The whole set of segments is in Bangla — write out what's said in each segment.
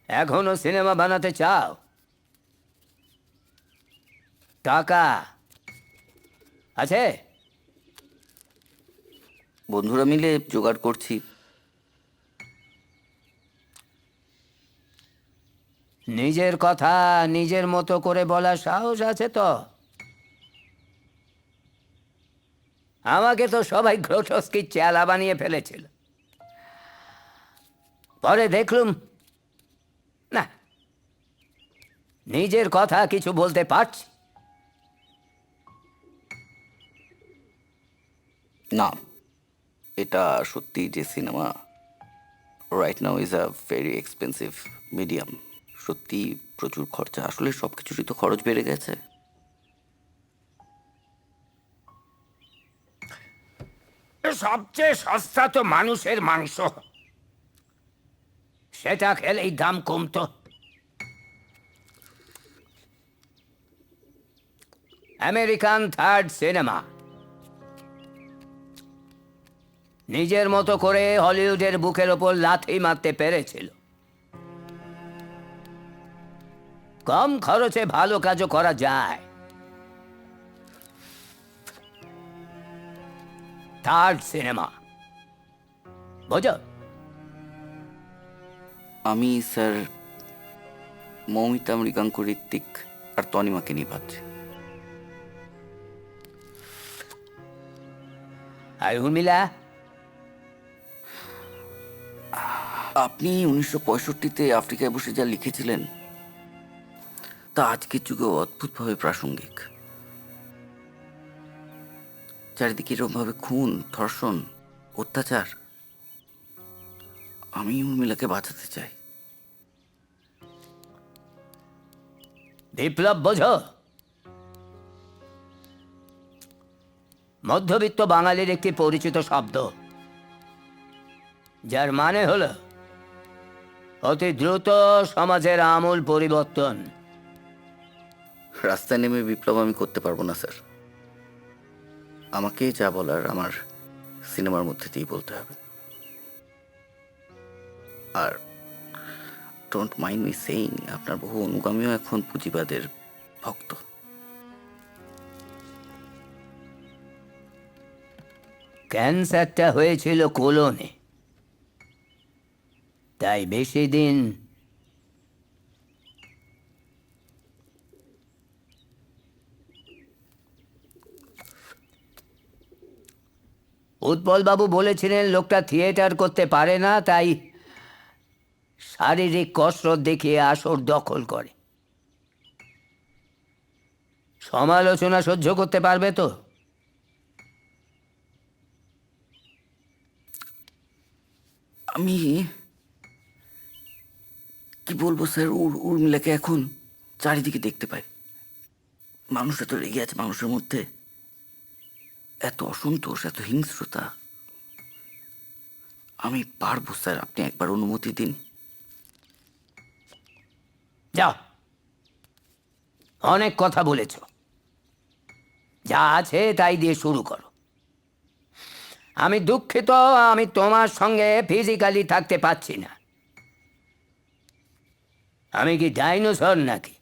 এখনো সিনেমা বানাতে চাও? টাকা আছে? বন্ধুরা মিলে জোগাড় করছি। নিজের কথা নিজের মতো করে বলার সাহস আছে তো? আমাকে তো সবাই গ্রোটস্কি চেলা বানিয়ে ফেলেছিল। পরে দেখলুম না, নিজের কথা কিছু বলতে পারছি। না, এটা সত্যি যে cinema right now is a very expensive medium. সত্যি প্রচুর খরচা। আসলে সব কিছুরই তো খরচ বেড়ে গেছে। সবচেয়ে সস্তা তো মানুষের মাংস, সেটা খেলেই দাম কমতো। আমেরিকান থার্ড সিনেমা নিজের মতো করে হলিউডের বুকের ওপর লাথি মারতে পেরেছিল। কম খরচে ভালো কাজও করা যায়। থার্ড সিনেমা, বোঝো? আমি স্যার মৌমিতা মৃগাঙ্ক, ঋত্বিক আর তনিমাকে নিয়ে ভাবছি। আর উর্মিলা? আপনি 1965-তে আফ্রিকায় বসে যা লিখেছিলেন তা আজকের যুগে অদ্ভুতভাবে প্রাসঙ্গিক। চারিদিকে এরকমভাবে খুন, ধর্ষণ, অত্যাচার। আমি উর্মিলাকে বাঁচাতে চাই। বিপ্লব বোঝো? মধ্যবিত্ত বাঙালির একটি পরিচিত শব্দ, যার মানে হলো অতি দ্রুত সমাজের আমূল পরিবর্তন। রাস্তায় নেমে বিপ্লব আমি করতে পারবো না স্যার। আমাকে যা বলার আমার সিনেমার মধ্যে দিয়েই বলতে হবে। আর ডোন্ট মাইন্ড মি সেইং, আপনার বহু অনুগামীও এখন পুঁজিবাদের ভক্ত। ক্যান্সারটা হয়েছিল কোলনে, তাই বেশি দিন উৎপলবাবু বলেছিলেন লোকটা থিয়েটার করতে পারে না, তাই শারীরিক কসরত দেখিয়ে আসর দখল করে। সমালোচনা সহ্য করতে পারবে তো? আমি কি বলবো স্যার, উর্মিলাকে এখন চারিদিকে দেখতে পাই। মানুষ এত রেগে আছে, মানুষের মধ্যে এত অসন্তোষ, এত হিংস্রতা। আমি পারবো স্যার, আপনি একবার অনুমতি দিন। যাও, অনেক কথা বলেছ, যা আছে তাই দিয়ে শুরু করো। আমি দুঃখিত, আমি তোমার সঙ্গে ফিজিক্যালি থাকতে পারছি না। আমি কি ডাইনোসর নাকি?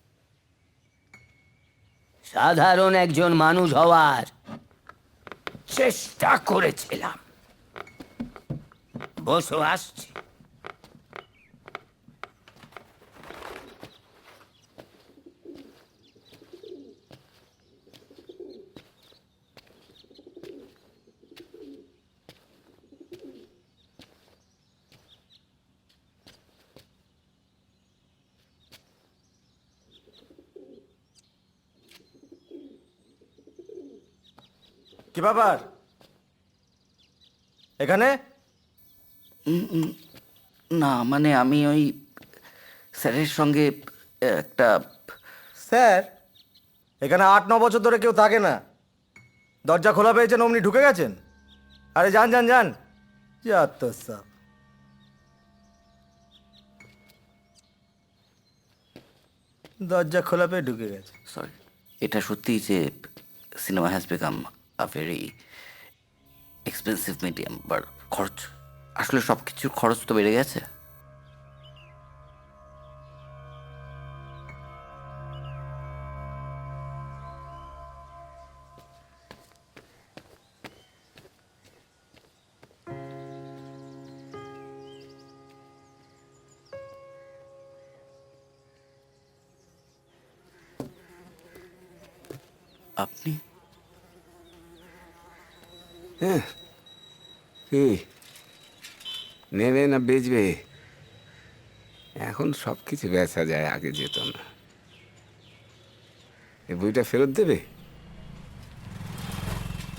সাধারণ একজন মানুষ হওয়ার চেষ্টা করেছিলাম। বসো, আসছি। কি ব্যাপার এখানে? না মানে আমি ওই স্যারের সঙ্গে একটা স্যার, এখানে 8-9 বছর ধরে কেউ থাকে না। দরজা খোলা পেয়েছেন, অমনি ঢুকে গেছেন? আরে যান যান যান, যত সব। দরজা খোলা পেয়ে ঢুকে গেছে। সরি, এটা সত্যি যে cinema has become a very expensive medium, but খরচ, আসলে সব কিছুর খরচ তো বেড়ে গেছে। আপনি? কি নেবে না বেচবে? এখন সব কিছু বেচা যায়, আগে যেত না। এই বইটা ফেরত দেবে?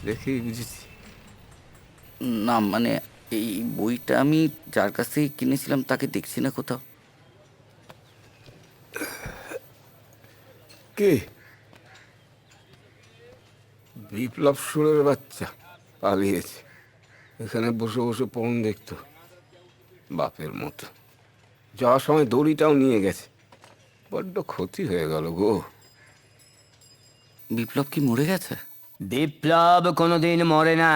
দেখি বুঝেছি। না মানে, এই বইটা আমি যার কাছ থেকে কিনেছিলাম তাকে দেখছি না কোথাও। কি বিপ্লব সুরের বাচ্চা পালিয়েছে, এখানে বসে বসে পণ দেখতো বাপের মতো। যাওয়ার সময় দড়িটাও নিয়ে গেছে। বড্ড ক্ষতি হয়ে গেল গো। বিপ্লব কি মরে গেছে? বিপ্লব কোনোদিন মরে না।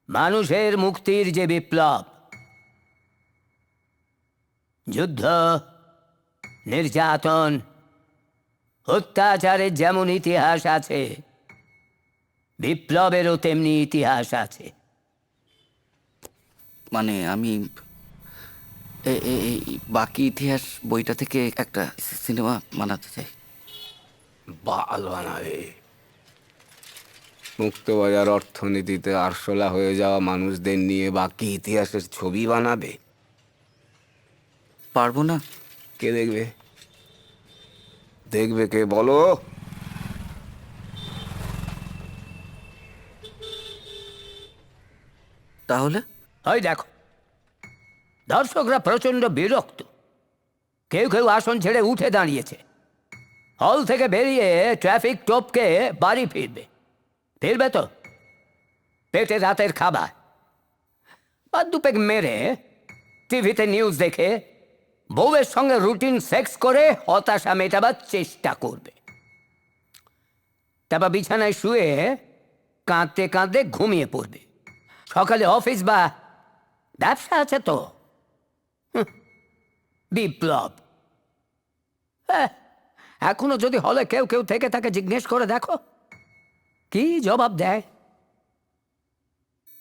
মানুষের মুক্তির যে বিপ্লব, যুদ্ধ, নির্যাতন, অত্যাচারের যেমন ইতিহাস আছে, বিপ্লবেরও তেমনি ইতিহাস আছে। মানে আমি এই বাকি ইতিহাস বইটা থেকে একটা সিনেমা বানাতে চাই। বাল বানাবে। মুক্তবাজার অর্থনীতিতে আরশোলা হয়ে যাওয়া মানুষদের নিয়ে বাকি ইতিহাসের ছবি বানাবে? পারবো না। কে দেখবে? দেখবে কে বলো? তাহলে ওই দেখো, দর্শকরা প্রচণ্ড বিরক্ত। কেউ কেউ আসন ছেড়ে উঠে দাঁড়িয়েছে। হল থেকে বেরিয়ে ট্রাফিক টপকে বাড়ি ফিরবে। ফিরবে তো পেটে রাতের খাবার বা দুপেক মেরে টিভিতে নিউজ দেখে বউয়ের সঙ্গে রুটিন সেক্স করে হতাশা মেটাবার চেষ্টা করবে। তারপর বিছানায় শুয়ে কাঁদতে কাঁদতে ঘুমিয়ে পড়বে। সকালে অফিস বা ব্যবসা আছে তো। বিপ্লব। হ্যাঁ, এখনো যদি হলে কেউ কেউ থেকে তাকে জিজ্ঞেস করে দেখো কি জবাব দেয়।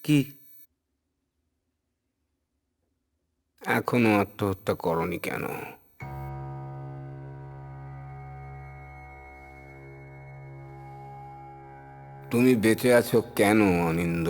কি? এখনো আত্মহত্যা করনি কেন? তুমি বেঁচে আছো কেন অনিন্দ?